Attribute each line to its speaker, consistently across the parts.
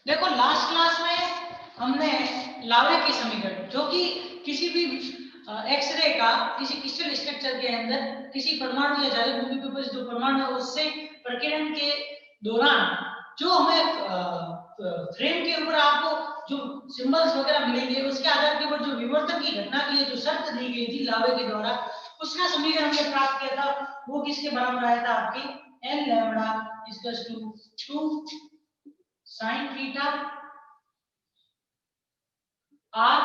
Speaker 1: देखो last class में हमने लावे के समीकरण जो कि किसी भी एक्सरे का किसी क्रिस्टल स्ट्रक्चर के अंदर किसी परमाणु या जालिक बिंदु के ऊपर जो परमाणु है उससे प्रकीर्णन के दौरान जो हमें फ्रेम के ऊपर आपको जो सिंबल्स वगैरह मिलेंगे उसके आधार के ऊपर जो विवर्तन की घटना के लिए जो शर्त दी गई थी लावे के द्वारा उसका समीकरण हमने प्राप्त किया था वो किसके बराबर आया था आपके n lambda equals to 2 sin theta r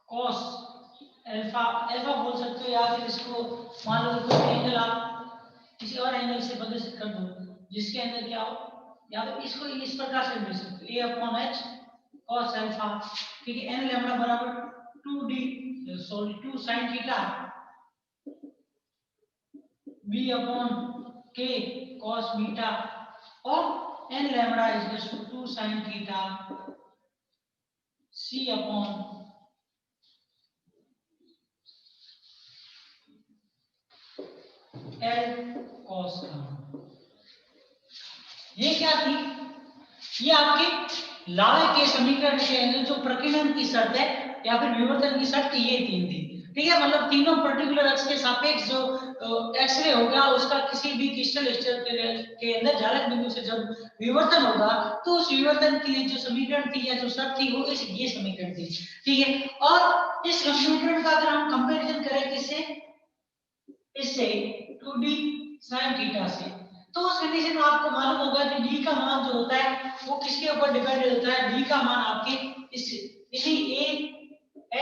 Speaker 1: cos alpha alpha बोल सकते हो या फिर इसको मान लो कोई एंगल आप किसी और एंगल से प्रदर्शित कर दो जिसके अंदर क्या हो या तो इसको इस प्रकार से लिख सकते हो a upon h cos alpha ठीक है n लैम्बडा बराबर 2 sin theta b upon k cos beta और n lambda equals to 2 sin theta c upon l cos ये क्या थी ये आपके लावे के समीकरण के अंदर जो प्रकीर्णन की शर्त है या फिर विवर्तन की शर्त ये तीन थी ठीक है मतलब तीनों पर्टिकुलर अक्ष के सापेक्ष जो एक्सरे होगा उसका किसी भी क्रिस्टल स्ट्रक्चर के अंदर जालक बिंदु से जब विवर्तन होगा तो उस विवर्तन की जो समीकरण थी या जो शर्त थी वो ये समीकरण थी ठीक है और इस समीकरण का अगर हम कंपैरिजन करें किससे इससे 2d sin थीटा से तो उस कंडीशन में आपको मालूम होगा कि d का मान जो होता है वो किसके ऊपर डिपेंडेंट होता है d का मान आपके इसी a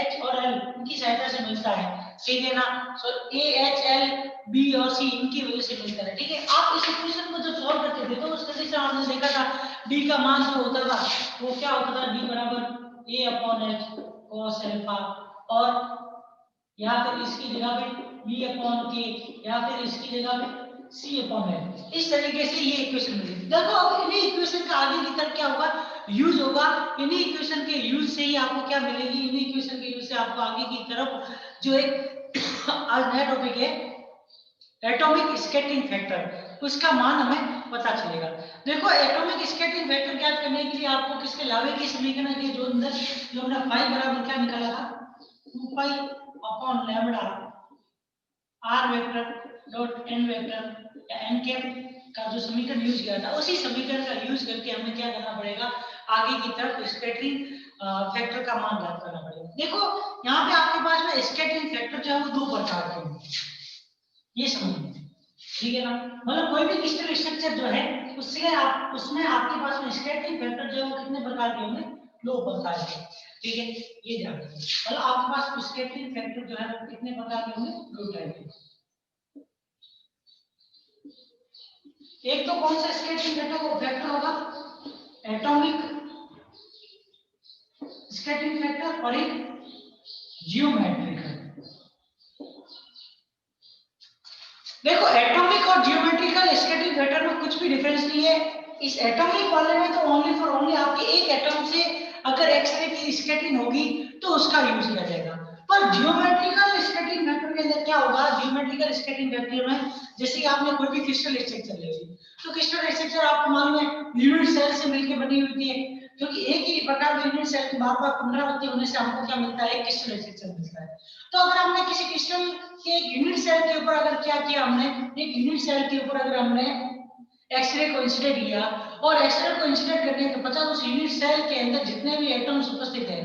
Speaker 1: h और l इनकी सहायता से मिलता है ठीक है ना सो a h l b और c इनकी वजह से मिलता है ठीक है आप इस इक्वेशन को जब सॉल्व करते थे तो उस कंडीशन में आपने देखा था d का मान जो होता था वो क्या होता था d बराबर a upon h cos alpha और या फिर इसकी जगह पे b upon k या फिर इसकी जगह पे c upon l इस तरीके से ये इक्वेशन मिलेगी देखो अब इन्हीं इक्वेशन का आगे की तरफ क्या होगा यूज होगा इन्हीं इक्वेशन के यूज से ही आपको क्या मिलेगी इन्हीं इक्वेशन के यूज से आपको आगे की तरफ जो एक आज नया टॉपिक है एटॉमिक स्कैटरिंग फैक्टर उसका मान हमें पता चलेगा देखो एटॉमिक स्कैटरिंग फैक्टर ज्ञात करने के लिए आपको किसके लावे के समीकरण के जो अंदर जो हमने फाई बराबर क्या निकाला था 2 पाई upon lambda r vector dot n vector या n कैप का जो समीकरण यूज किया था उसी समीकरण का यूज करके हमें क्या करना पड़ेगा आगे की तरफ स्कैटरिंग फैक्टर का मान ज्ञात करना पड़ेगा देखो यहाँ पे आपके पास में स्कैटरिंग फैक्टर जो है वो दो प्रकार के हैं ये समझिए ठीक है ना मतलब कोई भी क्रिस्टल स्ट्रक्चर जो है उससे आप उसमें आपके पास में स्कैटरिंग फैक्टर जो है वो कितने प्रकार के होंगे दो प्रकार के ठीक है ये ध्यान रखिए मतलब आपके पास स्कैटरिंग फैक्टर जो है वो कितने प्रकार के होंगे दो टाइप के एक तो कौन सा स्कैटरिंग फैक्टर होगा एटॉमिक स्कैटरिंग फैक्टर और एक जियोमेट्रिकल देखो एटॉमिक और जियोमेट्रिकल स्कैटरिंग फैक्टर में कुछ भी डिफरेंस नहीं है इस एटॉमिक वाले में तो ओनली फॉर ओनली आपके एक एटॉम से अगर एक्सरे की स्कैटरिंग होगी तो उसका यूज किया जाएगा पर जियोमेट्रिकल स्कैटरिंग फैक्टर के अंदर क्या होगा जियोमेट्रिकल स्कैटरिंग फैक्टर में जैसे कि आपने कोई भी क्रिस्टल स्ट्रक्चर ले ली तो क्रिस्टल स्ट्रक्चर आपको मालूम है यूनिट सेल से मिलकर बनी होती है क्योंकि एक ही प्रकार के यूनिट सेल की बार-बार पुनरावृत्ति होने से हमको क्या मिलता है क्रिस्टल स्ट्रक्चर मिलता है तो अगर हमने किसी क्रिस्टल के एक यूनिट सेल के ऊपर अगर क्या किया हमने एक यूनिट सेल के ऊपर अगर हमने एक्सरे को इंसिडेंट किया और एक्सरे को इंसिडेंट करने के पश्चात उस यूनिट सेल के अंदर जितने भी एटम्स उपस्थित हैं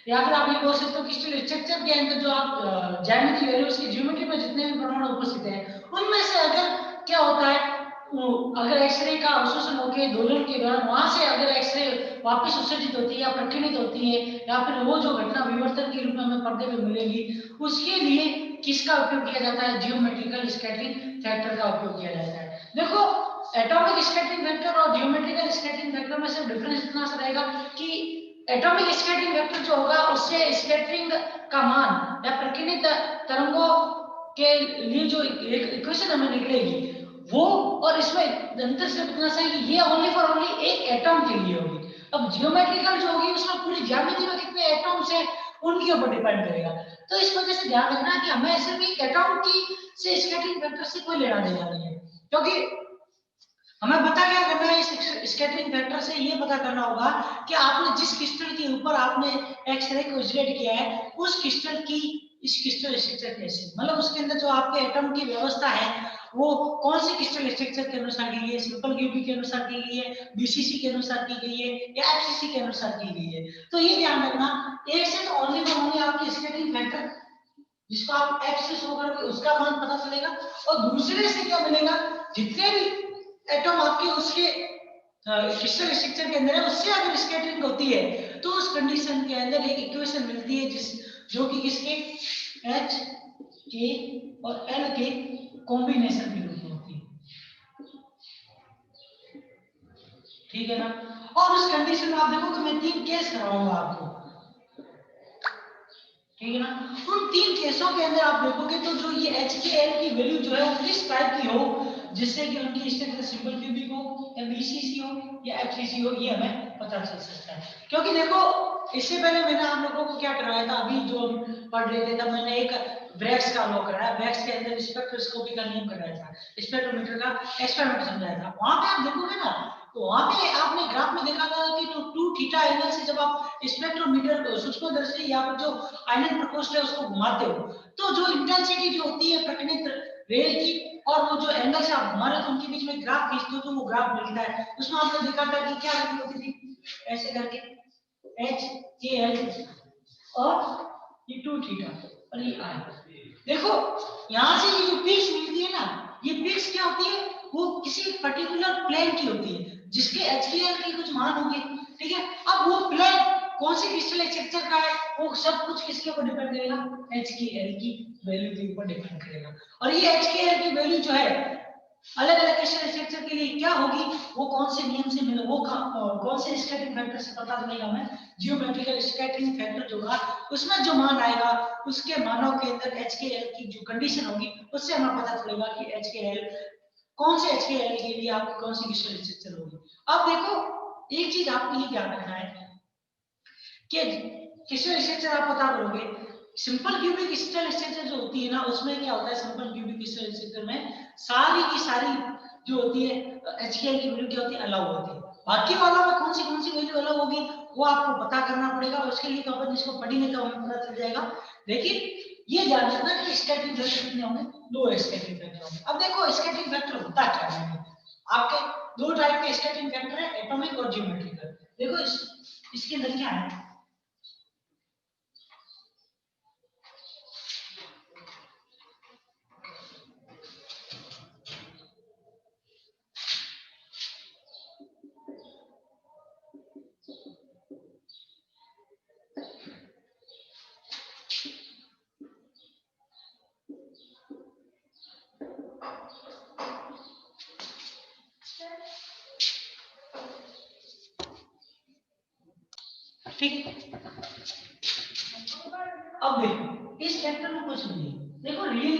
Speaker 1: या फिर आप ये बोल सकते हो क्रिस्टल स्ट्रक्चर के अंदर जो आप ज्यामिति ले रहे हो उसकी ज्योमेट्री में जितने भी परमाणु उपस्थित हैं उनमें से अगर क्या होता है अगर एक्सरे का अवशोषण होकर दोलन के दौरान वहां से अगर एक्सरे वापस उत्सर्जित होती है या प्रकीर्णित होती है या फिर वो जो घटना विवर्तन के रूप में हमें पर्दे पे मिलेगी उसके लिए किसका उपयोग किया जाता है जियोमेट्रिकल स्कैटरिंग फैक्टर का उपयोग किया जाता है देखो एटॉमिक स्कैटरिंग फैक्टर और जियोमेट्रिकल स्कैटरिंग फैक्टर में सिर्फ डिफरेंस इतना सा रहेगा कि एटॉमिक स्कैटरिंग फैक्टर जो होगा उससे स्कैटरिंग का मान या प्रकीर्णित तरंगों के लिए जो इक्वेशन हमें निकलेगी वो और इसमें अंतर सिर्फ इतना सा है कि ये ओनली फॉर ओनली एक एटॉम के लिए होगी अब जियोमेट्रिकल जो होगी उसमें पूरी ज्यामिति में कितने एटॉम्स हैं उनके ऊपर डिपेंड करेगा तो इस वजह से ध्यान रखना कि हमें सिर्फ एक एटॉम की से स्कैटरिंग फैक्टर से कोई लेना देना नहीं है क्योंकि हमें पता क्या करना है, इस स्कैटरिंग फैक्टर से ये पता करना होगा कि आपने जिस क्रिस्टल के ऊपर आपने एक्सरे को इजोलेट किया है उस क्रिस्टल की इस क्रिस्टल स्ट्रक्चर कैसे, मतलब उसके अंदर जो आपके एटम की व्यवस्था है वो कौन से क्रिस्टल स्ट्रक्चर के अनुसार की गई है, सिंपल क्यूबिक के अनुसार की गई है, बीसीसी के अनुसार की गई है या एफसीसी के अनुसार की गई है। तो ये ध्यान रखना, एक से तो ओनली आपकी स्कैटरिंग फैक्टर जिसको आप एफ से शो करोगे उसका मान पता चलेगा, और दूसरे से क्या मिलेगा, जितने भी एटम आपके उसके क्रिस्टल स्ट्रक्चर के अंदर है उससे अगर स्कैटरिंग होती है तो उस कंडीशन के अंदर एक इक्वेशन मिलती है जिस जो कि किसके एच के और एल के कॉम्बिनेशन के रूप में होती है, ठीक है ना। और उस कंडीशन में आप देखो कि मैं 3 केस कराऊंगा आपको, ठीक है ना। उन 3 केसों के अंदर आप देखोगे तो जो ये HKl की वैल्यू जो है वो किस टाइप की हो, जिससे कि उनकी स्ट्रक्चर सिंपल क्यूबिक हो या BCC हो या FCC हो, ये हमें पता चल सकता है। क्योंकि देखो इससे पहले मैंने आप लोगों को क्या कराया था, अभी जो पढ़ रहे थे तब मैंने एक ब्रैग्स का लॉ कराया, ब्रैग्स के अंदर स्पेक्ट्रोस्कोपी का नियम कराया था, स्पेक्ट्रोमीटर का एक्सपेरिमेंट समझाया था। वहां पे आप देखोगे ना तो वहां पे आपने ग्राफ में देखा था कि तो 2 थीटा एंगल से जब आप स्पेक्ट्रोमीटर सूक्ष्मदर्शी या फिर जो आयनन प्रकोष्ठ है उसको घुमाते हो तो जो इंटेंसिटी जो होती है प्रकाशित रे की और वो जो एंगल से आप घुमा रहे हो तो उनके बीच में ग्राफ खींचते हो तो वो ग्राफ मिलता है। उसमें आपने देखा था कि क्या वैल्यू होती थी, ऐसे करके HKl और ये 2 थीटा और ये I। देखो यहाँ से ये जो पिक्स मिलती है ना, ये पिक्स क्या होती है, वो किसी पर्टिकुलर प्लेन की होती है जिसके HKl के कुछ मान होंगे, ठीक है। अब वो प्लेन कौन से क्रिस्टल स्ट्रक्चर का है वो सब कुछ किसके ऊपर डिपेंड करेगा, HKl की वैल्यू के ऊपर डिपेंड करेगा। और ये HKl की वैल्यू जो है अलग अलग क्रिस्टल स्ट्रक्चर के लिए क्या होगी, वो कौन से नियम से मिले, वो कौन से स्कैटरिंग फैक्टर से पता चलेगा हमें, जियोमेट्रिकल स्कैटरिंग फैक्टर जो होगा उसमें जो मान आएगा उसके मानों के अंदर HKl की जो कंडीशन होगी उससे हमें पता चलेगा कि HKl कौन से HKl के लिए आपकी कौन सी क्रिस्टल स्ट्रक्चर होगी। अब देखो एक चीज आपको ये ध्यान रखना है कि क्रिस्टल स्ट्रक्चर आप पता करोगे, सिंपल क्यूबिक क्रिस्टल स्ट्रक्चर जो होती है ना उसमें क्या होता है, सिंपल क्यूबिक क्रिस्टल स्ट्रक्चर में सारी की सारी जो होती है HKl की वैल्यू क्या होती है, अलग होती है। बाकी वालों में कौन सी वैल्यू अलग होगी वो आपको पता करना पड़ेगा, उसके लिए तो अपन इसको पढ़ेंगे तो हमें पता चल जाएगा। लेकिन ये ध्यान रखना कि स्कैटरिंग फैक्टर कितने होंगे, 2 स्कैटरिंग फैक्टर होंगे। अब देखो स्कैटरिंग फैक्टर होता क्या है, आपके 2 टाइप के स्कैटरिंग फैक्टर है, एटॉमिक और जियोमेट्रिकल। देखो इसके अंदर क्या है, ठीक। अब देखो इस फैक्टर में कुछ नहीं है, देखो रियल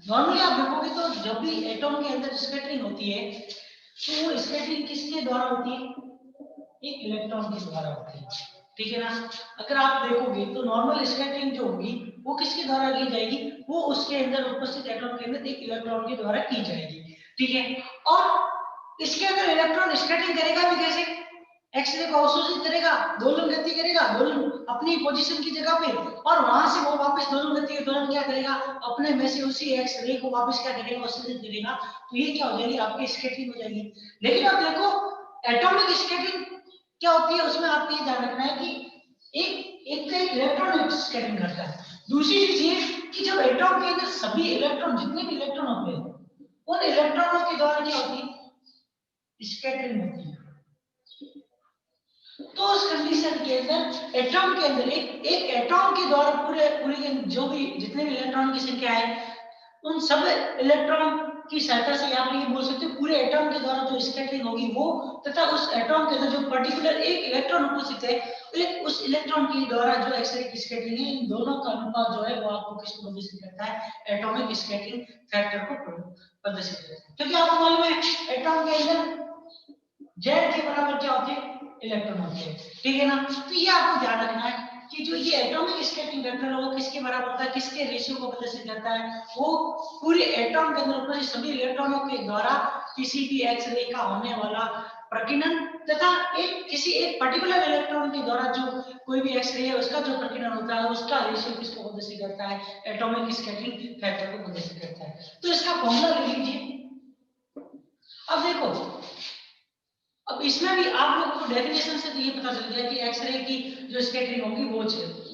Speaker 1: नॉर्मली आप देखोगे तो जब भी एटॉम के अंदर स्कैटरिंग होती है तो वो स्कैटरिंग किसके द्वारा होती है, एक इलेक्ट्रॉन के द्वारा होती है, ठीक है ना। अगर आप देखोगे तो नॉर्मल स्कैटरिंग जो होगी वो किसके द्वारा की जाएगी, वो उसके अंदर उपस्थित एटॉम के अंदर एक इलेक्ट्रॉन के द्वारा की जाएगी, ठीक है। और इसके अंदर इलेक्ट्रॉन स्कैटरिंग करेगा भी कैसे, एक्सरे को अवशोषित करेगा, दोलन गति करेगा, दोलन अपनी पोजीशन की जगह पे, और वहां से वो वापस दोलन गति के दौरान क्या करेगा, अपने में से उसी एक्सरे को वापस क्या करेगा, अवशोषित करेगा। तो ये क्या हो जाएगी, आपकी स्कैटरिंग हो जाएगी। लेकिन अब देखो एटॉमिक स्कैटरिंग क्या होती है, उसमें आपको ये ध्यान रखना है कि एक इलेक्ट्रॉन स्कैटरिंग करता है, दूसरी चीज ये कि जब एटॉम के अंदर सभी इलेक्ट्रॉन जितने भी इलेक्ट्रॉन होते हैं उन इलेक्ट्रॉनों के द्वारा क्या होती है, स्कैटरिंग होती है। तो उस कंडीशन के अंदर एटॉम के अंदर एक एटॉम के द्वारा पूरे पूरे जो भी जितने भी इलेक्ट्रॉन की संख्या है उन सब इलेक्ट्रॉन की सहायता से आप ये बोल सकते हो पूरे एटॉम के द्वारा जो स्कैटरिंग होगी वो, तथा उस एटॉम के अंदर जो पर्टिकुलर एक इलेक्ट्रॉन उपस्थित है उस इलेक्ट्रॉन के द्वारा जो एक्सरे की स्कैटरिंग है, इन दोनों का अनुपात जो है वो आपको किसको प्रदर्शित करता है, एटॉमिक स्कैटरिंग फैक्टर को प्रदर्शित करता है। क्योंकि आपको मालूम है एटॉम के अंदर जेड के बराबर क्या होते हैं, इलेक्ट्रॉन होते हैं, ठीक है ना। तो ये आपको ध्यान रखना है कि जो ये एटॉमिक स्कैटरिंग वेक्टर है वो किसके बराबर होता है, किसके रेशियो को प्रदर्शित करता है, वो पूरे एटॉम के अंदर उपस्थित सभी इलेक्ट्रॉनों के द्वारा किसी भी एक्सरे का होने वाला प्रकीर्णन तथा किसी एक पर्टिकुलर इलेक्ट्रॉन के द्वारा जो कोई भी एक्सरे है उसका जो प्रकीर्णन होता है उसका रेशियो किसको प्रदर्शित करता है, एटॉमिक स्कैटरिंग फैक्टर को प्रदर्शित करता है। तो इसका फॉर्मूला ले लीजिए। अब देखो, अब इसमें भी आप लोगों को डेफिनेशन से तो ये पता चल गया कि एक्सरे की जो स्कैटरिंग होगी वो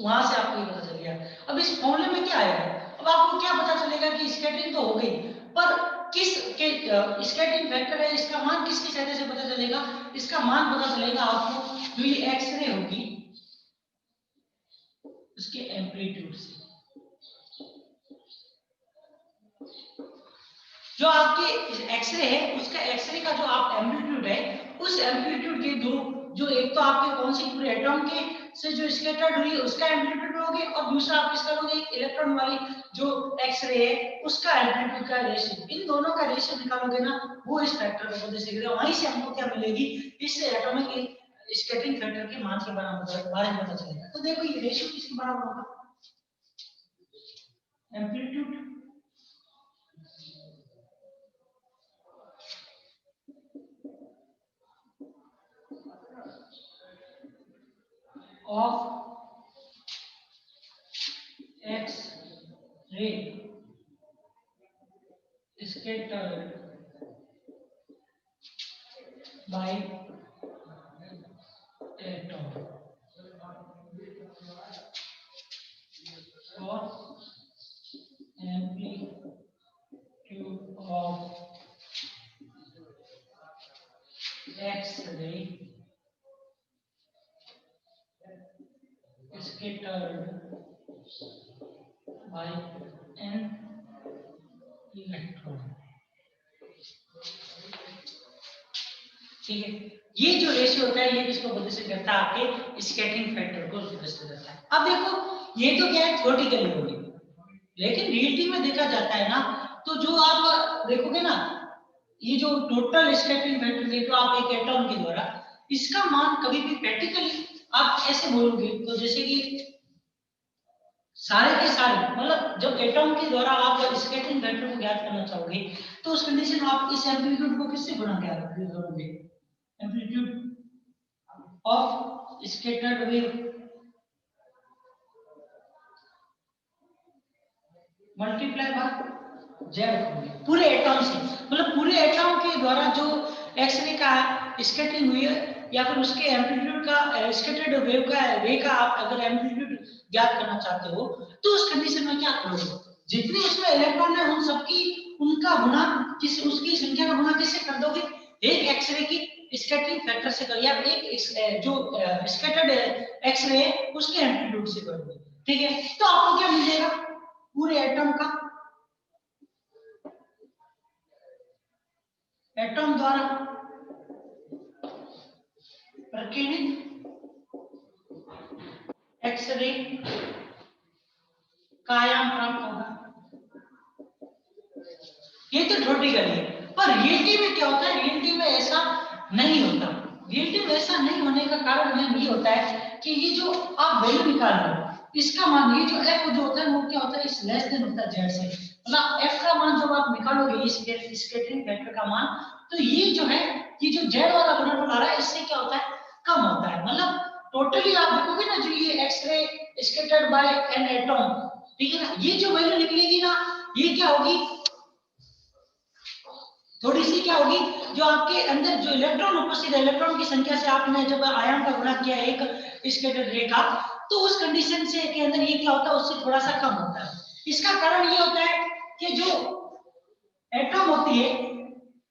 Speaker 1: वहां से आपको ये पता चल गया। अब इस फॉर्मूले में क्या आएगा, अब आपको क्या पता चलेगा कि स्कैटरिंग तो हो गई, पर किस के स्कैटरिंग फैक्टर है इसका मान किसकी सहायता से पता चलेगा, इसका मान पता चलेगा आपको जो ये एक्सरे होगी उसके एम्पलीट्यूड से। जो आपके एक्सरे है उसका एक्सरे का जो आप एम्पलीट्यूड है उस एम्पलीट्यूड के दो जो एक तो आपके कौन सी पूरे एटॉम के से जो स्कैटर्ड हुई उसका एम्पलीट्यूड लोगे और दूसरा आप किसका लोगे, एक इलेक्ट्रॉन वाली जो एक्सरे है उसका एम्पलीट्यूड का रेशियो, इन दोनों का रेशियो निकालोगे ना वो इस फैक्टर को पता चलेगा। वहीं से हमको क्या मिलेगी, इस एटॉमिक स्कैटरिंग फैक्टर के मान के बारे में पता चलेगा। तो देखो ये रेशियो किसके बराबर होगा, amplitude of X-ray scattered by atom or amplitude of X-ray scattered by an electron। ठीक है, ये जो रेशियो होता है ये किसको प्रदर्शित करता है, आपके स्कैटरिंग फैक्टर को प्रदर्शित करता है। अब देखो ये तो क्या है थ्योरेटिकली होगी, लेकिन रियलिटी में देखा जाता है ना तो जो आप देखोगे ना ये जो टोटल स्कैटरिंग फैक्टर है तो आप एक एटॉम के द्वारा इसका मान कभी भी प्रैक्टिकली आप ऐसे बोलोगे तो जैसे कि सारे के सारे मतलब जब एटॉम के द्वारा आप स्कैटरिंग फैक्टर को ज्ञात करना चाहोगे तो उस कंडीशन में आप इस एम्पलीट्यूड को किससे गुणा करोगे, amplitude of scattered wave multiply by Z पूरे एटॉम से, मतलब पूरे एटॉम के द्वारा जो एक्सरे का स्कैटरिंग हुई है या फिर उसके एम्पलीट्यूड का स्कैटर्ड वेव का आप अगर एम्पलीट्यूड ज्ञात करना चाहते हो तो उस कंडीशन में क्या करोगे, जितने उसमें इलेक्ट्रॉन है उन सबकी उनका गुणा उसकी संख्या का गुणा किससे कर दोगे, एक एक्सरे की स्कैटरिंग फैक्टर से कर या एक जो स्कैटर्ड एक्सरे है उसके एम्पलीट्यूड से करोगे। ठीक है, तो आपको क्या मिल जाएगा, पूरे एटम का एटम द्वारा प्रकीर्णित एक्सरे का आयाम प्राप्त होगा। ये तो थ्योरेटिकल है, पर रियलिटी में क्या होता है, रियलिटी में ऐसा नहीं होता। रियलिटी में ऐसा नहीं होने का कारण ये होता है कि ये जो आप वैल्यू निकाल रहे हो इसका मान ये जो f जो होता है वो क्या होता है, इस लेस देन होता है z से, मतलब f का मान जब आप निकालोगे इस स्कैटरिंग फैक्टर का मान तो ये जो है ये जो z वाला गुणनफल आ रहा है इससे क्या होता है कम होता है, मतलब टोटली आप देखोगे ना जो ये X-ray scattered by an atom, ठीक है ना, ये जो वैल्यू निकलेगी ना ये क्या होगी थोड़ी सी क्या होगी, जो आपके अंदर जो इलेक्ट्रॉन उपस्थित है इलेक्ट्रॉन की संख्या से आपने जब आयाम का गुणा किया एक स्कैटर्ड रे का तो उस कंडीशन से के अंदर ये क्या होता है उससे थोड़ा सा कम होता है। इसका कारण ये होता है कि जो एटॉम होती है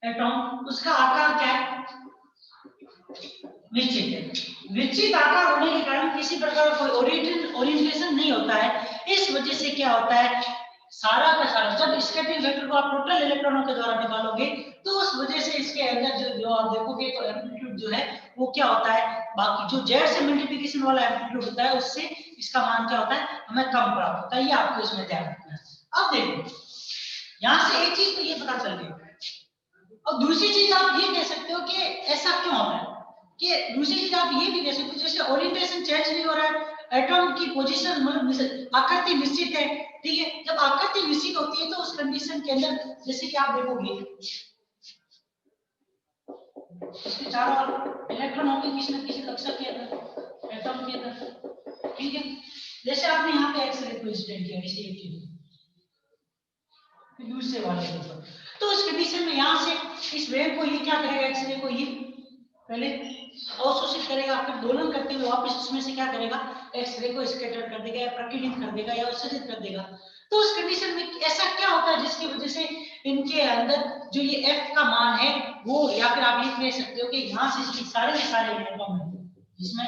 Speaker 1: एटॉम उसका आकार क्या है निश्चित है, निश्चित आकार होने के कारण किसी प्रकार का कोई ओरिएंटेशन नहीं होता है। इस वजह से क्या होता है सारा का सारा जब स्कैटरिंग वेक्टर को आप टोटल इलेक्ट्रॉनों के द्वारा निकालोगे तो उस वजह से इसके अंदर जो आप देखोगे तो एम्पलीट्यूड जो है वो क्या होता है बाकी जो जेड से मल्टीप्लिकेशन वाला एम्पलीट्यूड होता है उससे इसका मान क्या होता है हमें कम प्राप्त होता है, ये आपको इसमें ध्यान रखना है। अब देखो यहाँ से एक चीज तो ये पता चल गई और दूसरी चीज आप ये कह सकते हो कि ऐसा क्यों होता है कि दूसरी चीज आप ये भी कह सकते हो जैसे ओरिएंटेशन चेंज नहीं हो रहा है एटॉम की पोजीशन मतलब आकृति निश्चित है, ठीक है, जब आकृति निश्चित होती है तो उस कंडीशन के अंदर जैसे कि आप देखोगे इसके चारों ओर इलेक्ट्रॉन होंगे किसी न किसी कक्षा के अंदर, एटम के अंदर, ठीक है। जैसे आपने यहाँ पे एक्स रिप्रेजेंट किया किसी एक चीज दूसरे वाले के ऊपर, तो उस कंडीशन में यहाँ से इस वेव को ये क्या करेगा, एक्सरे को ये पहले अवशोषित करेगा, फिर दोलन करते हुए वापस उसमें से क्या करेगा, एक्सरे को स्कैटर कर देगा या प्रकीर्णित कर देगा या उत्सर्जित कर देगा। तो उस कंडीशन में ऐसा क्या होता है जिसकी वजह से इनके अंदर जो ये एफ का मान है वो, या फिर आप ये कह सकते हो कि यहाँ से सारे के सारे इलेक्ट्रॉन जिसमें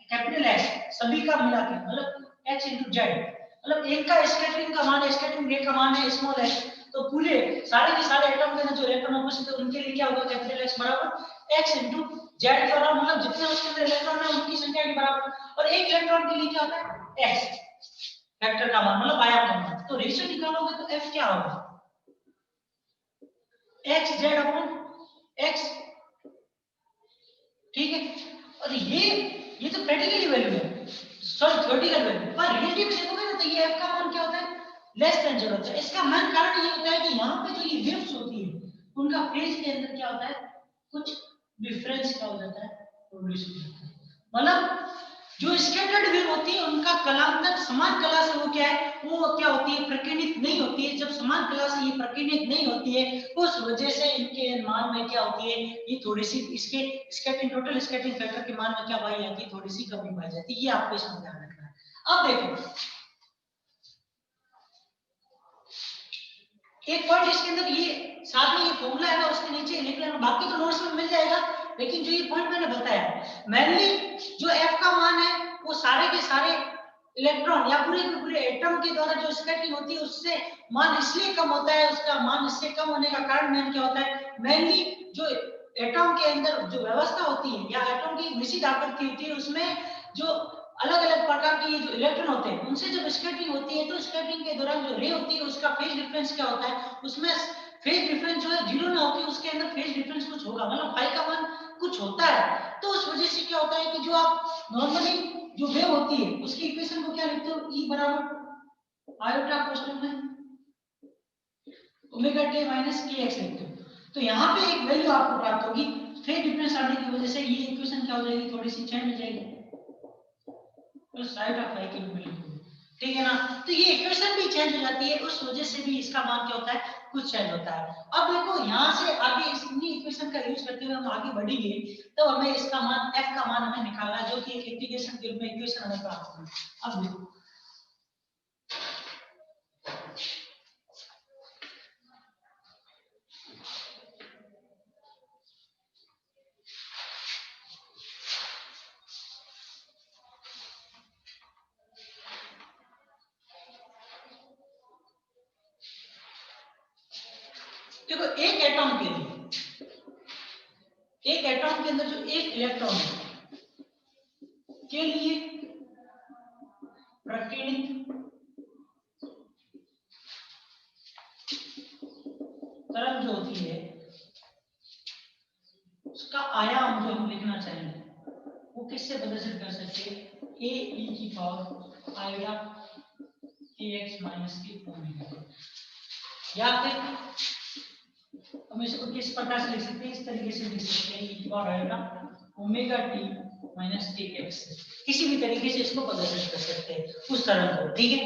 Speaker 1: कैपिटल एक्स सभी का मिला के मतलब एच इंटू जेड, मतलब एक का स्कैटरिंग का मान है, स्कैटरिंग रेट का मान है स्मॉल एच, तो पूरे सारे के सारे एटम में जो इलेक्ट्रॉन उपस्थित है उनके लिए क्या होगा, कैपिटल एक्स बराबर एक्स इंटू जेड का मतलब जितने उसके अंदर इलेक्ट्रॉन है उनकी संख्या के बराबर, और एक इलेक्ट्रॉन के लिए क्या होता है एक्स फैक्टर का मान मतलब आयाम का मान। तो रेशियो निकालोगे तो एफ क्या होगा, एक्स जेड अपॉन एक्स, ठीक है। और ये तो प्रैक्टिकली वैल्यू है, सॉरी थ्योरेटिकल वैल्यू, पर रियलिटी में देखोगे ना तो ये एफ का मान क्या होता है, लेस देन 0 होता है। इसका मेन कारण ये होता है कि यहाँ पे जो ये वेव्स होती है उनका फेज के अंदर क्या होता है, कुछ डिफरेंस क्या हो जाता है, प्रोड्यूस हो जाता है। मतलब जो स्कैटर्ड वेव होती है उनका कलांतर समान कला से वो क्या है, वो क्या होती है, प्रकीर्णित नहीं होती है। जब समान कला से ये प्रकीर्णित नहीं होती है उस वजह से इनके मान में क्या होती है, ये थोड़ी सी इसके स्कैटरिंग टोटल स्कैटरिंग फैक्टर के मान में क्या पाई जाती है, थोड़ी सी कमी पाई जाती है। ये आपको इसमें ध्यान रखना है। अब देखो एक पॉइंट इसके अंदर ये साथ में ये फॉर्मूला है ना उसके नीचे लिख लेना, बाकी तो नोट्स में मिल जाएगा, लेकिन जो ये पॉइंट मैंने बताया मेनली जो एफ का मान है वो सारे के सारे इलेक्ट्रॉन या पूरे के पूरे एटम के द्वारा जो स्कैटरिंग होती है उससे मान इसलिए कम होता है, उसका मान इससे कम होने का कारण मेन क्या होता है, मेनली जो एटम के अंदर जो व्यवस्था होती है या एटम की निश्चित आकृति होती है उसमें जो अलग अलग प्रकार के जो इलेक्ट्रॉन होते हैं उनसे जब स्कैटरिंग होती है तो स्कैटरिंग के दौरान जो रे होती है उसका फेज डिफरेंस क्या होता है, उसमें फेज डिफरेंस जो है जीरो ना होकर उसके अंदर फेज डिफरेंस कुछ होगा, मतलब फाई का मान कुछ होता है। तो उस वजह से क्या होता है कि जो आप नॉर्मली जो वेव होती है उसकी इक्वेशन को क्या लिखते हो, E बराबर आयोटा क्वेश्चन में ओमेगा टी माइनस के एक्स लिखते हो। तो यहाँ पे एक वैल्यू आपको प्राप्त होगी, फेज डिफरेंस आने की वजह से ये इक्वेशन क्या हो जाएगी, थोड़ी सी चेंज हो जाएगी, तो साइड ऑफ फाई के रूप में लिखोगे, ठीक है ना। तो ये इक्वेशन भी चेंज हो जाती है, उस वजह से भी इसका मान क्या होता है, कुछ चेंज होता है। अब देखो यहाँ से आगे इसी इक्वेशन का यूज करते हुए हम आगे बढ़ेंगे तो हमें इसका मान f का मान हमें निकालना है जो कि एक इंटीग्रेशन के रूप में इक्वेशन हमें प्राप्त होगी। अब देखो देखो एक एटॉम के लिए, एक एटॉम के अंदर जो एक इलेक्ट्रॉन है के लिए प्रकीर्णित तरंग जो होती है उसका आयाम जो हम लिखना चाहेंगे वो किससे प्रदर्शित कर सकते हैं, a e की पावर आयोटा kx माइनस के ओमेगा, या फिर हम इसको किस प्रकार से लिख सकते हैं, इस तरीके से लिख सकते हैं e की power iota omega t minus kx, किसी भी तरीके से इसको प्रदर्शित कर सकते हैं उस तरंग को, ठीक है।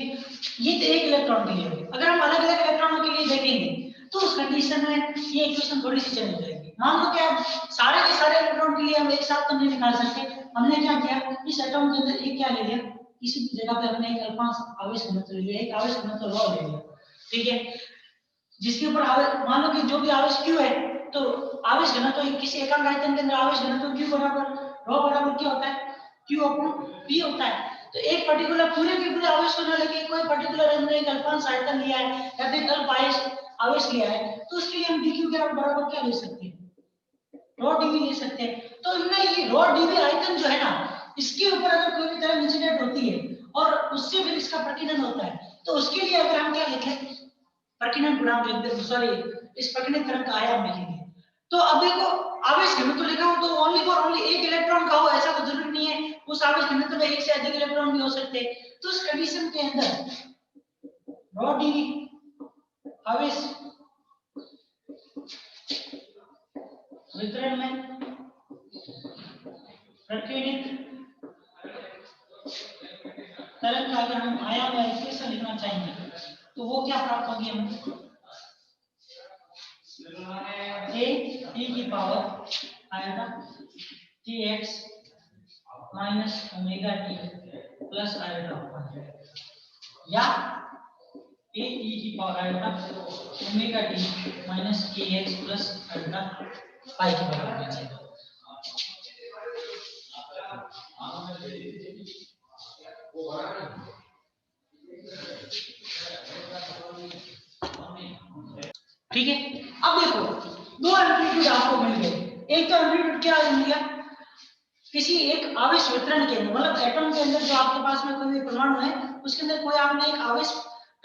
Speaker 1: ये तो एक इलेक्ट्रॉन के लिए होगी। अगर हम अलग अलग इलेक्ट्रॉनों के लिए देखेंगे तो उस कंडीशन में ये इक्वेशन थोड़ी सी चेंज हो जाएगी। मान लो कि अब सारे के सारे इलेक्ट्रॉन के लिए हम एक साथ तो नहीं निकाल सकते, हमने क्या किया, इस एटम के अंदर एक क्या ले लिया, किसी भी जगह पे हमने एक अल्फा आवेश घनत्व ले लिया, एक आवेश घनत्व रॉ ले लिया, ठीक है, जिसके ऊपर मान लो कि जो भी आवेश q है तो आवेश घनत्व किसी एकांक आयतन के अंदर आवेश घनत्व q बराबर रॉ बराबर क्या होता है, q अपॉन p होता है। तो एक पर्टिकुलर पूरे के पूरे आवेश को न लेके कोई पर्टिकुलर हमने एक अल्पांश आयतन लिया है या फिर अल्प आवेश लिया है तो उसके लिए हम dq के बराबर क्या ले सकते हैं, रॉ dv ले सकते हैं। तो हमने ये रॉ dv आयतन जो है ना इसके ऊपर अगर कोई भी तरंग इंसिडेंट होती है और उससे फिर इसका प्रकीर्णन होता है तो उसके लिए अगर हम क्या लिखें, प्रकीर्णन गुणांक लिख दें, सॉरी इस प्रकीर्णन तरंग का आयाम लिखेंगे। तो अब देखो आवेश घनत्व लिखा हो तो ओनली फॉर ओनली एक इलेक्ट्रॉन का हो ऐसा तो जरूरी नहीं है, उस आवेश घनत्व में एक से अधिक इलेक्ट्रॉन भी हो सकते हैं। तो उस कंडीशन के अंदर रॉ dv आवेश वितरण में प्रकीर्णित तरंग का अगर हम आयाम या इक्वेशन लिखना चाहेंगे तो वो क्या प्राप्त होगी हमें, a e की पावर आएगा kx minus omega T plus आएगा, या a e की पावर आएगा omega T minus kx plus आएगा पाई के बराबर हो जाएगा। ठीक है, अब देखो दो एम्पलीट्यूड आपको मिल गए। एक तो एम्पलीट्यूड क्या मिल गया, किसी एक आवेश वितरण के अंदर, मतलब एटम के अंदर जो आपके पास में कोई परमाणु है उसके अंदर कोई आपने एक आवेश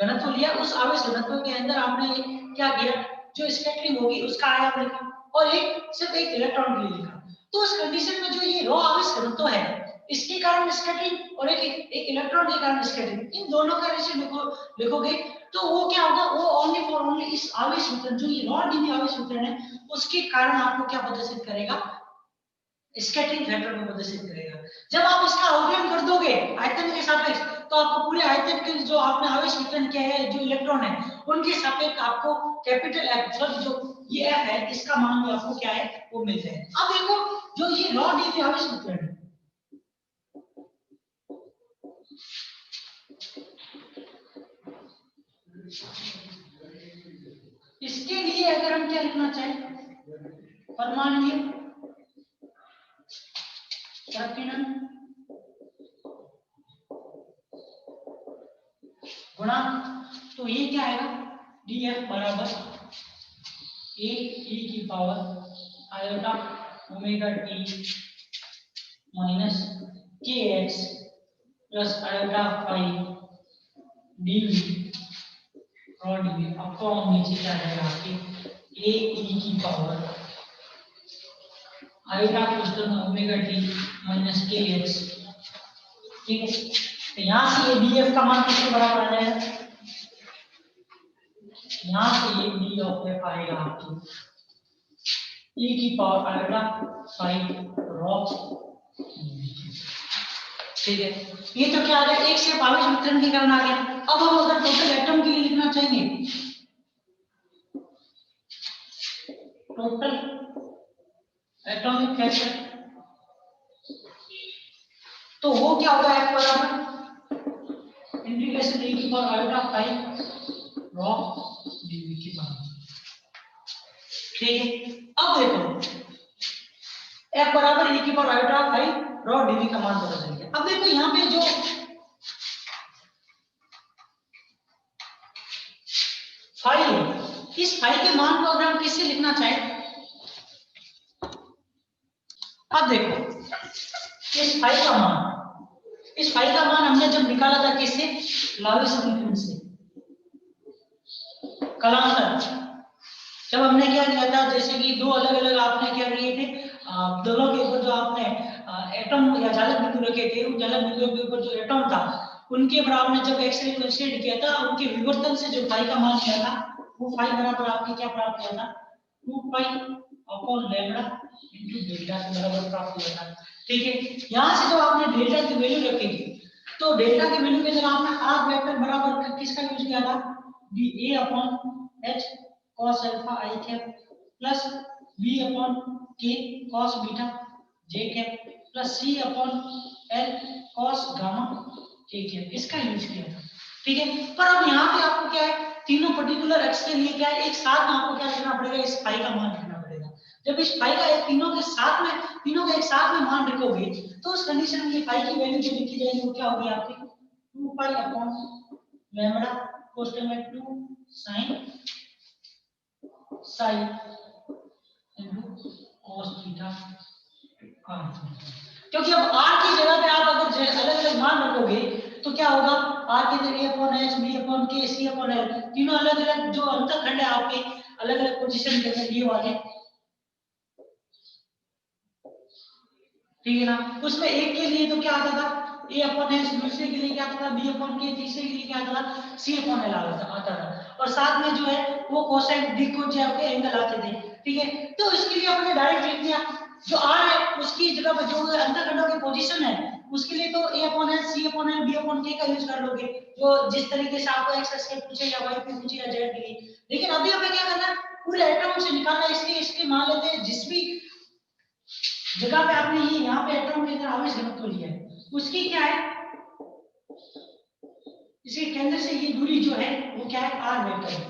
Speaker 1: घनत्व लिया, उस आवेश घनत्व के अंदर आपने क्या किया, जो स्कैटरिंग होगी उसका आयाम लिखा और एक सिर्फ एक इलेक्ट्रॉन के लिए लिखा। तो उस कंडीशन में जो ये रॉ आवेश घनत्व है इसके कारण स्कैटरिंग और एक इलेक्ट्रॉन के कारण स्कैटरिंग, इन दोनों का रेशियो लिखोगे तो वो क्या होगा, वो ओनली फॉर ओनली इस आवेश वितरण जो ये रॉ डीवी आवेश वितरण है उसके कारण आपको क्या प्रदर्शित करेगा, स्कैटरिंग फैक्टर को प्रदर्शित करेगा। जब आप इसका अवकलन कर दोगे आयतन के सापेक्ष तो आपको पूरे आयतन के जो आपने आवेश वितरण किया है जो इलेक्ट्रॉन है उनके सापेक्ष आपको कैपिटल F जो ये F है इसका मान भी आपको क्या है वो मिल जाएगा। अब देखो जो ये रॉ डीवी आवेश वितरण है इसके लिए अगर हम क्या लिखना चाहें, परमाणुीय प्रकीर्णन गुणांक, तो ये क्या आएगा, dF बराबर a e की power iota omega T minus kx plus iota phi dv और dv अपॉन नीचे क्या रहेगा आपके a e की power iota plus omega T minus kx। ठीक है, तो यहाँ से ये df का मान किसके बराबर आ जाएगा, यहाँ से ये d ऑफ f आएगा आपकी e की पावर आएगा फाइव रॉ। ठीक है, ये तो क्या आ गया, एक से आवेश वितरण के कारण आ गया। अब हम अगर टोटल एटम के लिए लिखना चाहेंगे, टोटल एटॉमिक फैक्टर, तो वो क्या होगा, F बराबर इंटीग्रेशन e की power iota five raw dv की बराबर। ठीक है, अब देखो F बराबर e की power iota five raw dv का मान पता चल गया। अब देखो यहाँ पे जो फाई है इस फाई के मान को अगर हम किससे लिखना चाहें, अब देखो इस फाई का मान हमने जब निकाला था किससे, लावे समीकरण से कालांतर, जब हमने क्या किया था, जैसे कि दो अलग अलग आपने क्या किए थे, दोनों के ऊपर जो आपने एटम या जालक बिंदु रखे थे, उन जालक बिंदुओं के ऊपर जो एटम था उनके बराबर ने जब एक्सरे को इंसिडेंट किया था उनके विवर्तन से जो फाई का मान किया था वो फाई बराबर आपने क्या प्राप्त किया था, 2 पाई अपॉन लैम्डा इनटू डेल्टा के बराबर प्राप्त किया था। ठीक है, यहाँ से जो आपने डेल्टा की वैल्यू रखेगी तो डेल्टा की वैल्यू के अंदर आपने आर वेक्टर बराबर किसका यूज किया था, B A upon H cos alpha i cap plus b upon k cos beta j cap plus c upon l cos gamma k cap, इसका यूज किया था। ठीक है, पर अब यहाँ पे आपको क्या है, तीनों पर्टिकुलर एक्स के लिए क्या है, एक साथ में आपको क्या लिखना पड़ेगा, इस फाई का मान लिखना पड़ेगा। जब इस फाई का तीनों का एक साथ में मान लिखोगे तो उस कंडीशन में ये फाई की वैल्यू जो लिखी जाएगी वो क्या होगी आपकी 2 पाई upon lambda cos 2 sin Sai into cos theta r। क्योंकि अब r की जगह पे आप अगर अलग अलग मान रखोगे तो क्या होगा, r की जगह a upon h b upon k c upon l तीनों अलग अलग जो अंतःखंड है आपके अलग अलग पोजीशन के अंदर ये वाले, ठीक है ना, उसमें एक के लिए तो क्या आता था a अपॉन h, दूसरे के लिए क्या आता था b अपॉन k, तीसरे के लिए क्या आता था c अपॉन l आता था, और साथ में जो है वो कोसाइन दिक् को जो आपके एंगल आते थे। ठीक है, तो इसके लिए अपने डायरेक्ट लिख दिया जो आर है उसकी जगह पर जो अंतःखंडों की पोजीशन है उसके लिए तो a upon L C upon L B upon K का यूज कर लोगे, जो जिस तरीके से आपको एक्स एक्स के पूछे या वाई पे पूछे या जेड के लिए। लेकिन अभी हमें क्या करना है, पूरे एटम से निकालना है, इसलिए इसके मान लेते हैं जिस भी जगह पे आपने ये यहाँ पे एटम के अंदर आवेश घनत्व लिया है उसकी क्या है, इसके केंद्र से ये दूरी जो है वो क्या है, आर वेक्टर है,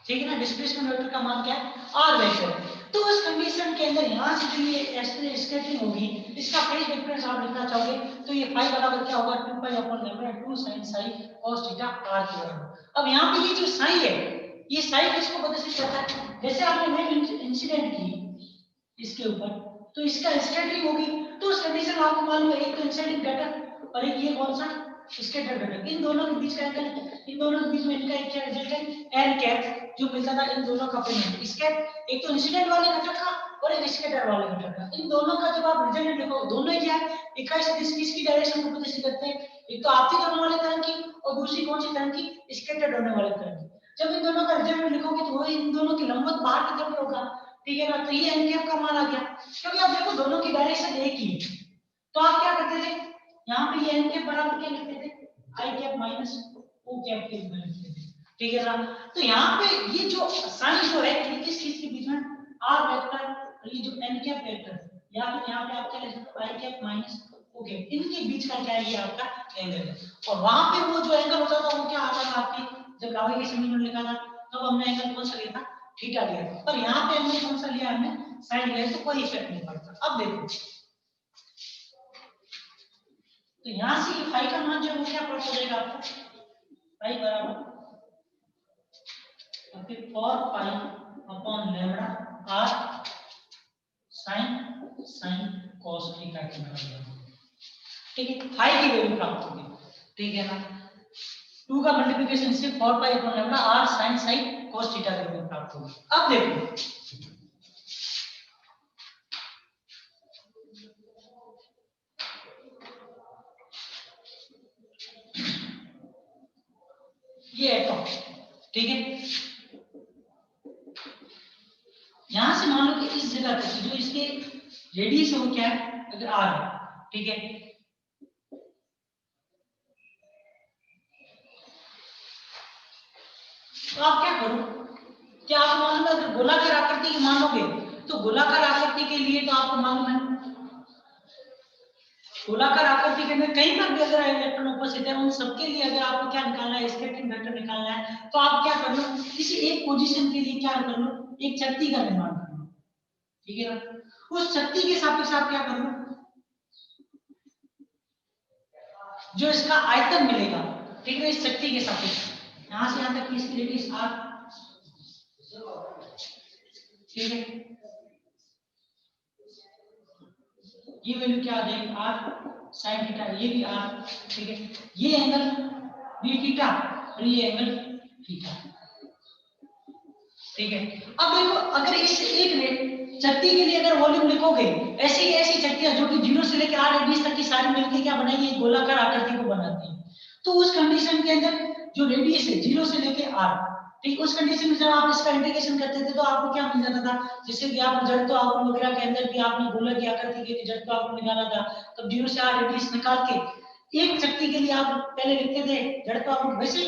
Speaker 1: ठीक है ना। डिस्प्लेसमेंट वेक्टर का मान क्या है, आर वेक्टर। तो उस कंडीशन के अंदर यहाँ से जो ये स्केटिंग होगी इसका फेज डिफरेंस आप लिखना चाहोगे तो ये फाई बराबर क्या होगा, 2 पाई upon lambda 2 sin psi cos theta r के बराबर। अब यहाँ पे ये जो साई है, ये साई किसको प्रदर्शित करता है, जैसे आपने वेव इंसिडेंट की इसके ऊपर तो इसका स्कैटरिंग होगी, तो उस कंडीशन में आपको मालूम है एक तो इंसिडेंट घटक और एक ये कौन सा स्कैटर घटक, इन दोनों के बीच का एंगल, इन दोनों के बीच में इनका एक क्या रिजल्ट है, एन कैप, जो मिलता था इन दोनों का पेमेंट। इसके एक तो इंसिडेंट वाले घटक का और एक स्कैटर वाले घटक का, इन दोनों का जब आप रिजल्ट लिखो दोनों क्या है, इक्कीस किसकी डायरेक्शन को प्रदर्शित करते हैं, एक तो आपतित होने वाले तरंग की और दूसरी कौन सी तरंग की, स्कैटर्ड होने वाले तरंग की। जब इन दोनों का रिजल्ट लिखोगे तो वो इन दोनों की लंबवत बाहर की तरफ होगा, ठीक है ना। तो ये एन कैप का मान आ गया, क्योंकि आप देखो दोनों की डायरेक्शन एक ही है, तो आप क्या करते थे, यहाँ पे ये एन कैप बराबर क्या लिखते थे, आई कैप माइनस ओ कैप के रूप में लिखते थे, ठीक है ना। तो यहाँ पे ये जो साइन जो है ये किस चीज के बीच में, आर वेक्टर और ये जो एन कैप वेक्टर, या फिर यहाँ पे आप क्या लिख सकते हो, आई कैप माइनस ओ कैप, इनके बीच का क्या है, ये आपका एंगल है। और वहां पे वो जो एंगल होता था वो क्या आता था आपके, जब लावे के समीकरण लिखा था तब तो हमने एंगल कौन सा लिया था, थीटा लिया था, पर यहाँ पे एंगल कौन सा लिया हमने, साइन लिया, तो कोई इफेक्ट नहीं पड़ता। अब देखो तो यहां से ये फाई का मान जो है वो क्या प्राप्त हो जाएगा आपको, फाई बराबर आपके 4 pi upon lambda R sine cos theta के बराबर, ठीक है। फाई की वैल्यू प्राप्त होगी, ठीक है ना। 2 का मल्टीप्लिकेशन से 4 pi upon lambda R sine cos theta के वैल्यू प्राप्त होगी। अब देखो ये एटम, ठीक है, यहां से मान लो कि इस जगह तक जो इसके रेडियस है वो क्या है, अगर आर है, ठीक है, तो आप क्या करो, क्या आपको मालूम है अगर गोलाकार आकृति की मानोगे तो गोलाकार आकृति के लिए तो आपको मालूम है गोलाकार आकृति के अंदर कहीं पर भी अगर इलेक्ट्रॉन उपस्थित है उन सबके लिए अगर आपको क्या निकालना है, स्कैटरिंग वेक्टर निकालना है, तो आप क्या कर लो, किसी एक पोजीशन के लिए क्या कर लो, एक शक्ति का निर्माण कर लो, ठीक है ना। उस शक्ति के सापेक्ष आप क्या कर लो, जो इसका आयतन मिलेगा, ठीक है, इस शक्ति के सापेक्ष यहां से यहां तक की इसकी रेडियस आर, ठीक है, ये वैल्यू क्या आ जाएगी, आर साइन थीटा, ये भी आर, ठीक है, ये एंगल बी थीटा और ये एंगल थीटा, ठीक है। अब देखो अगर इस एक ने शक्ति के लिए अगर वॉल्यूम लिखोगे, ऐसी ऐसी शक्तियां जो कि 0 से लेकर r रेडियस तक की सारी मिलकर क्या बनाएगी, एक गोलाकार आकृति को बनाती है। तो उस कंडीशन के अंदर जो रेडियस है 0 से लेकर r, ठीक, उस कंडीशन में जब आप इसका इंटीग्रेशन करते थे तो आपको क्या मिल जाता था, जैसे कि आप जड़त्व आवर्त वगैरह के अंदर भी आपने गोलक की आकृति के जड़त्व आवर्त निकाला था, तब 0 से r रेडियस निकाल के एक शक्ति के लिए आप पहले लिखते थे जड़त्व आवर्त, वैसे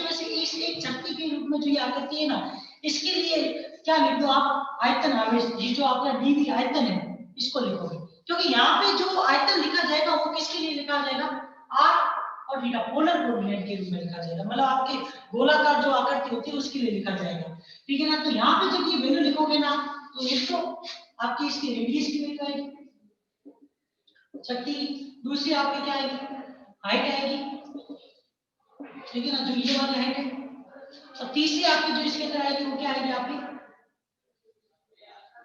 Speaker 1: इस एक शक्ति के रूप में जो ये आकृति है ना, इसके लिए क्या लिख दो आप, आयतन आवेश, ये जो आपका डी भी आयतन है इसको लिखोगे, क्योंकि यहाँ पे जो आयतन लिखा जाएगा वो किसके लिए लिखा जाएगा, आर और थीटा पोलर कोऑर्डिनेट के रूप में लिखा जाएगा, मतलब आपके गोलाकार जो आकृति होती है उसके लिए लिखा जाएगा, ठीक है ना। तो यहाँ पे जब ये वैल्यू लिखोगे ना तो एक तो आपकी इसकी रेडियस की वैल्यू आएगी शक्ति, दूसरी आपकी क्या आएगी, हाइट आएगी, ठीक है ना, जो ये वाली हाइट है, और तीसरी आपकी जो इसके अंदर आएगी वो क्या आएगी, आपकी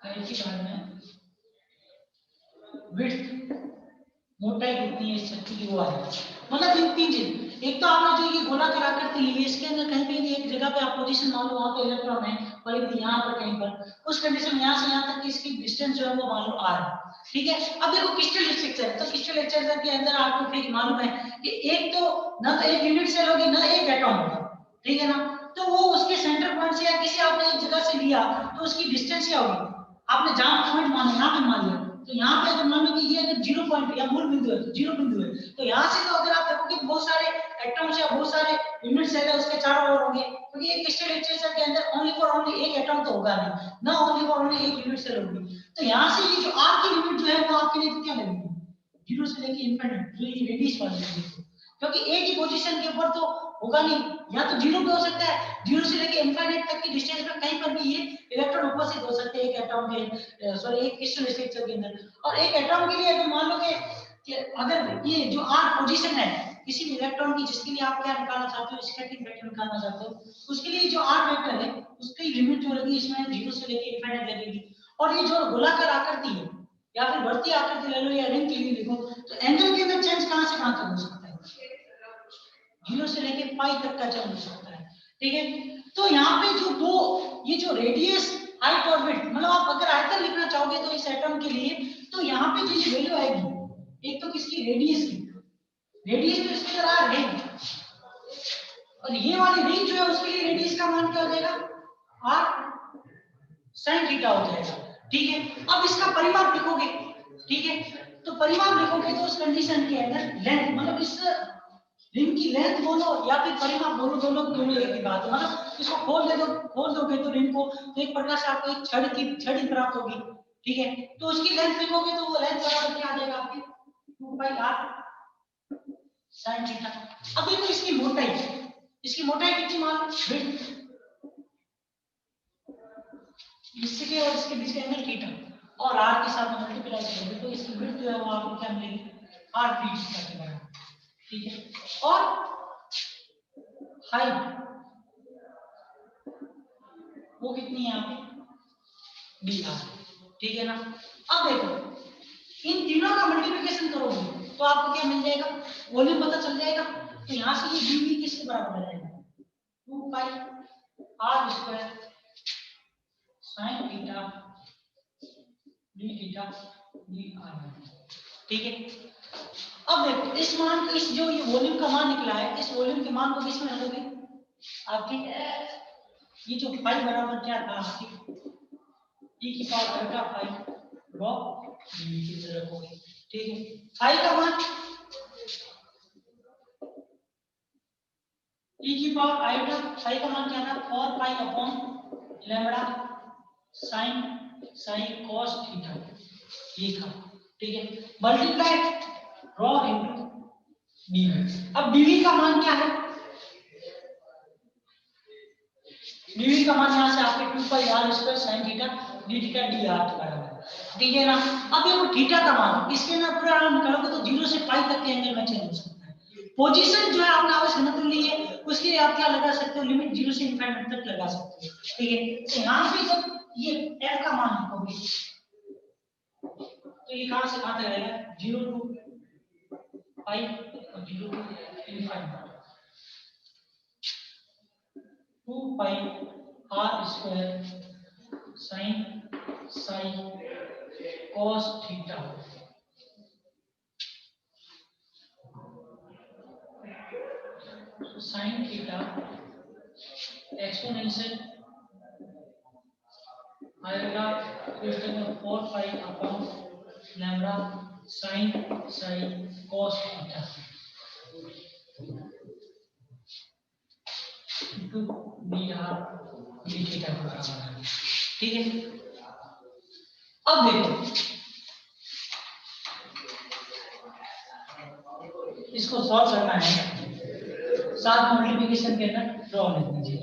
Speaker 1: हाइट के बारे में विड्थ, मोटाई कितनी है इस शक्ति की वो आएगी। मतलब इन तीन चीज, एक तो आपने जो ये गोलाकार आकृति ली है इसके अंदर कहीं पे एक जगह पे आप पोजीशन मान लो वहां पे इलेक्ट्रॉन है और एक यहाँ पर कहीं पर, उस कंडीशन में यहाँ से यहाँ तक की इसकी डिस्टेंस जो है वो मान लो r है, ठीक है। अब देखो क्रिस्टल स्ट्रक्चर, तो क्रिस्टल स्ट्रक्चर के अंदर आपको फिर मालूम है कि एक तो ना तो एक यूनिट सेल होगी ना एक एटॉम होगा, ठीक है ना। तो वो उसके सेंटर पॉइंट से या किसी आपने एक जगह से लिया तो उसकी डिस्टेंस क्या होगी, आपने जहां पॉइंट माना यहाँ पे मान लिया तो यहाँ पे अगर मान लो कि ये अगर 0 पॉइंट या मूल बिंदु है तो 0 बिंदु है, तो यहाँ से तो अगर आप देखोगे तो बहुत सारे एटम्स या बहुत सारे यूनिट सेल है उसके चारों ओर होंगे, क्योंकि एक क्रिस्टल स्ट्रक्चर के अंदर ओनली फॉर ओनली एक एटम तो होगा नहीं ना, ओनली फॉर ओनली एक यूनिट सेल होगी। तो यहाँ से ये जो r की लिमिट जो है वो आपके लिए क्या लगेगी, 0 से लेके इंफिनिट, जो ये रेडियस वाली है, क्योंकि एक ही पोजीशन के ऊपर तो होगा नहीं, या तो 0 पे हो सकता है, 0 से लेके इंफिनिट तक की डिस्टेंस पे कहीं पर भी ये इलेक्ट्रॉन उपस्थित हो सकते हैं एक एटम के, सॉरी एक क्रिस्टल स्ट्रक्चर के अंदर। और एक एटम के लिए अगर मान लो कि अगर ये जो r पोजीशन है किसी भी इलेक्ट्रॉन की जिसके लिए आप क्या निकालना चाहते हो, स्कैटरिंग वेक्टर निकालना चाहते हो, उसके लिए जो r वेक्टर है उसकी लिमिट जो लगी इसमें 0 से लेके इंफिनिट लगेगी। और ये जो गोलाकार आकृति है या फिर बढ़ती आकृति ले लो या रिंग क्यों लिखो, तो एंगल के अंदर चेंज कहां से कहां तक हो सकता है, 0 से लेके पाई तक का चेंज हो सकता है, ठीक है। तो यहाँ पे जो दो ये जो रेडियस हाइट और विड्थ, मतलब आप अगर आयतन लिखना चाहोगे तो इस एटम के लिए, तो यहाँ पे जो ये वैल्यू आएगी एक तो किसकी, रेडियस की, रेडियस तो इसके अंदर r है, और ये वाली रिंग जो है उसके लिए रेडियस का मान क्या हो जाएगा, r sin थीटा हो जाएगा, ठीक है। अब इसका परिमाप लिखोगे, ठीक है, तो परिमाप लिखोगे तो उस कंडीशन के अंदर लेंथ, मतलब इस रिंग की लेंथ बोलो या फिर परिमाप बोलो, दोनों एक ही बात है। मतलब इसको खोल दोगे तो रिंग को, तो एक प्रकार से आपको एक छड़ी प्राप्त होगी, ठीक है। तो उसकी लेंथ लिखोगे तो वो लेंथ बराबर क्या आ जाएगा आपकी 2 पाई r sin थीटा। अब देखो इसकी मोटाई कितनी मान लो, इसके और इसके बीच का एंगल थीटा, और r के साथ मल्टीप्लाई करोगे तो इसकी विड्थ जो है वो आपको क्या मिलेगी, r फीट के बराबर, ठीक है। और हाइट वो कितनी है यहाँ पे dr, ठीक है ना। अब देखो इन तीनों का मल्टीप्लिकेशन करोगे तो आपको क्या मिल जाएगा, वॉल्यूम पता चल जाएगा। तो यहाँ से ये dv किसके बराबर आ जाएगा, 2 pi r square sin theta d theta dr, ठीक है। अब देखो इस मान को, इस जो ये वॉल्यूम का मान निकला है, इस वॉल्यूम के मान को किसमें रखोगे, आपके ये जो फाई बराबर क्या था आपकी e की पावर अल्फा फाई रो dv की तरह रखोगे, ठीक है। फाई का मान e की पावर आयोटा, फाई का मान क्या था 4 pi upon lambda sin psi cos theta, ये था, ठीक है। मल्टीप्लाई रो इनटू dv। अब dv का मान क्या है, dv का मान यहाँ से आपके 2 pi r square sin theta d theta dr के बराबर, ठीक है ना। अब ये थीटा का मान इसके ना पूरा आप निकालोगे तो 0 से पाई तक के एंगल में चेंज हो सकता है। पोजीशन जो है आपने आवश्यक समझ ली है, उसके लिए आप क्या लगा सकते हो, लिमिट 0 से इंफिनिट तक लगा सकते हो, ठीक है। तो यहाँ पे जब ये f का मान लिखोगे तो ये कहां से कहां तक आएगा, 0 टू पाई और 0 two infinite, 2 pi r square sin psi cos theta, sin theta exponential आएगा 4 pi upon lambda sin psi cos theta into dr d theta के बराबर है, ठीक है। अब देखो इसको सॉल्व करना है, साथ मल्टीप्लिकेशन के अंदर ड्रॉ लिख दीजिए।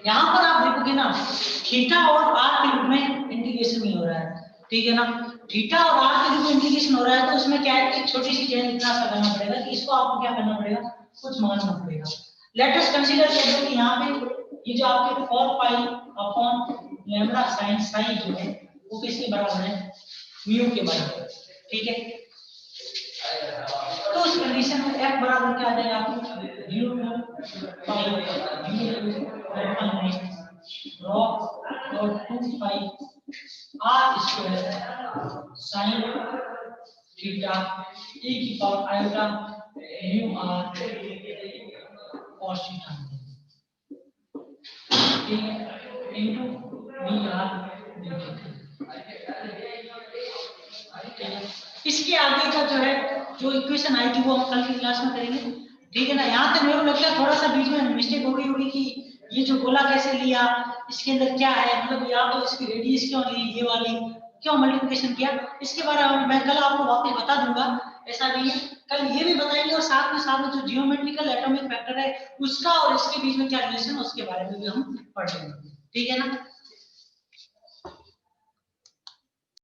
Speaker 1: यहाँ पर आप देखोगे ना थीटा और r के रूप में इंटीग्रेशन नहीं हो रहा है, ठीक है ना। थीटा और r के रूप में इंटीग्रेशन हो रहा है तो उसमें क्या है कि छोटी सी चेंज इतना सा करना पड़ेगा कि इसको आपको क्या करना पड़ेगा, कुछ मानना पड़ेगा। लेट अस कंसीडर कर लो कि यहाँ पे ये जो आपके 4 pi upon lambda sin Sai जो है वो किसके बराबर है, म्यू के बराबर, ठीक है। तो उस कंडीशन में f बराबर क्या आ जाएगा आपको 0 टू पाई रो और 2 pi r square sin theta e की power iota mu r cos theta, ठीक है, इनटू dr d थीटा। इसके आगे का जो है जो इक्वेशन आएगी वो हम कल की क्लास में करेंगे, ठीक है ना। यहाँ तक मेरे को लगता है थोड़ा सा बीच में मिस्टेक हो गई होगी कि ये जो गोला कैसे लिया, इसके अंदर क्या है, मतलब या तो इसकी रेडियस क्यों ली, ये वाली क्यों मल्टीप्लिकेशन किया, इसके बारे में मैं कल आपको वापस बता दूंगा। ऐसा नहीं है, कल ये भी बताएंगे और साथ में जो जियोमेट्रिकल एटॉमिक फैक्टर है उसका और इसके बीच में क्या रिलेशन है उसके बारे में भी हम पढ़ लेंगे, ठीक है ना।